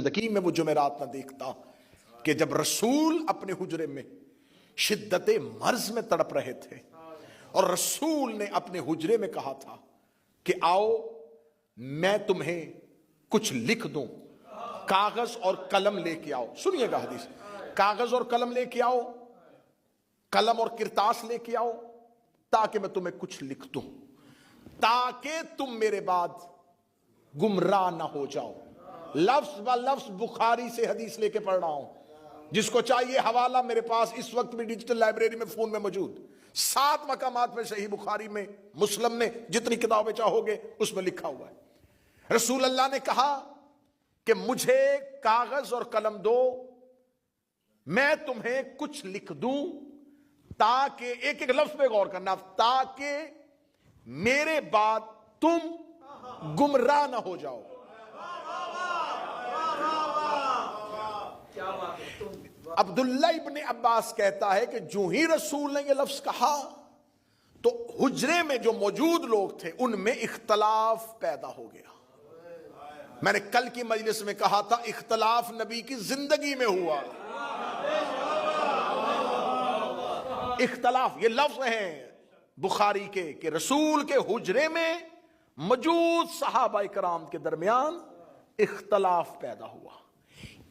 जिंदगी में वो जुमेरात ना देखता कि जब रसूल अपने हुजरे में शिद्दत मर्ज में तड़प रहे थे और रसूल ने अपने हुजरे में कहा था कि आओ मैं तुम्हें कुछ लिख दूं, कागज और कलम लेके आओ। सुनिएगा हदीस, कागज और कलम लेके आओ, कलम और किरतास लेके आओ, ताकि मैं तुम्हें कुछ लिख दूं, ताकि तुम मेरे बाद गुमराह ना हो जाओ। लफ्ज ब लफ्ज बुखारी से हदीस लेके पढ़ रहा हूं, जिसको चाहिए हवाला मेरे पास इस वक्त भी डिजिटल लाइब्रेरी में फोन में मौजूद। 7 मकामात में सही बुखारी में, मुस्लिम में, जितनी किताबें चाहोगे उसमें लिखा हुआ है। रसूल अल्लाह ने कहा कि मुझे कागज और कलम दो, मैं तुम्हें कुछ लिख दूं, ताकि एक एक लफ्ज पे गौर करना, ताकि मेरे बाद तुम गुमराह ना हो जाओ। अब्दुल्ला इब्ने अब्बास कहता है कि जो ही रसूल ने यह लफ्ज कहा तो हुजरे में जो मौजूद लोग थे उनमें इख्तलाफ पैदा हो गया। मैंने कल की मजलिस में कहा था, इख्तलाफ नबी की जिंदगी में हुआ। इख्तलाफ ये लफ्ज हैं बुखारी के कि रसूल के हुजरे में मौजूद सहाबा इकराम के दरमियान इख्तलाफ पैदा हुआ।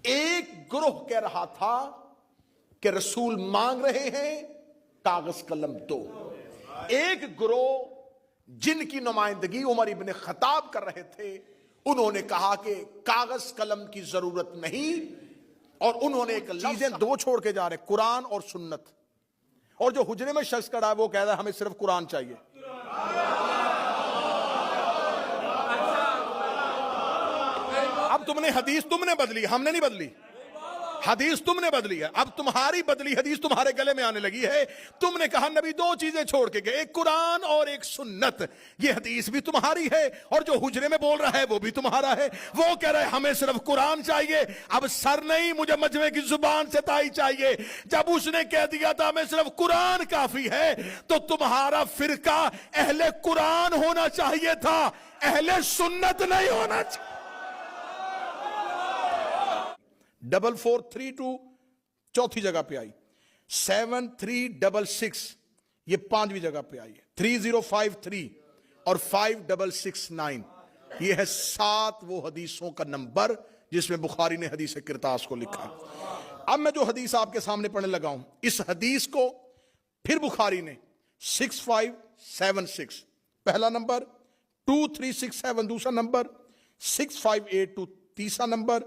एक ग्रोह कह रहा था कि रसूल मांग रहे हैं कागज कलम दो। एक ग्रोह जिनकी नुमाइंदगी उमर इब्ने खत्ताब कर रहे थे, उन्होंने कहा कि कागज कलम की जरूरत नहीं, और उन्होंने एक चीजें दो छोड़ के जा रहे, कुरान और सुन्नत। और जो हुजरे में शख्स खड़ा है वो कह रहा है हमें सिर्फ कुरान चाहिए। अब तुमने हदीस तुमने बदली, हमने नहीं बदली। हदीस तुमने बदली है, अब तुम्हारी बदली हदीस तुम्हारे गले में आने लगी है। तुमने कहा नबी 2 चीजें छोड़ के गए, एक कुरान और एक सुन्नत। ये हदीस भी तुम्हारी है और जो हुजरे में बोल रहा है वो भी तुम्हारा है। वो कह रहा है हमें सिर्फ कुरान चाहिए। अब सर नहीं, मुझे मजमे की जुबान से ताई चाहिए। जब उसने कह दिया था हमें सिर्फ कुरान काफी है, तो तुम्हारा फिरका अहले कुरान होना चाहिए था, अहले सुन्नत नहीं होना चाहिए। 4432 चौथी जगह पे आई, 7366 ये 5वीं जगह पे आई है, 3053 और 5669 ये है 7 वो हदीसों का नंबर जिसमें बुखारी ने हदीस किरतास को लिखा। अब मैं जो हदीस आपके सामने पढ़ने लगा हूं, इस हदीस को फिर बुखारी ने 6576 पहला नंबर, 2367 दूसरा नंबर, 6582 तीसरा नंबर,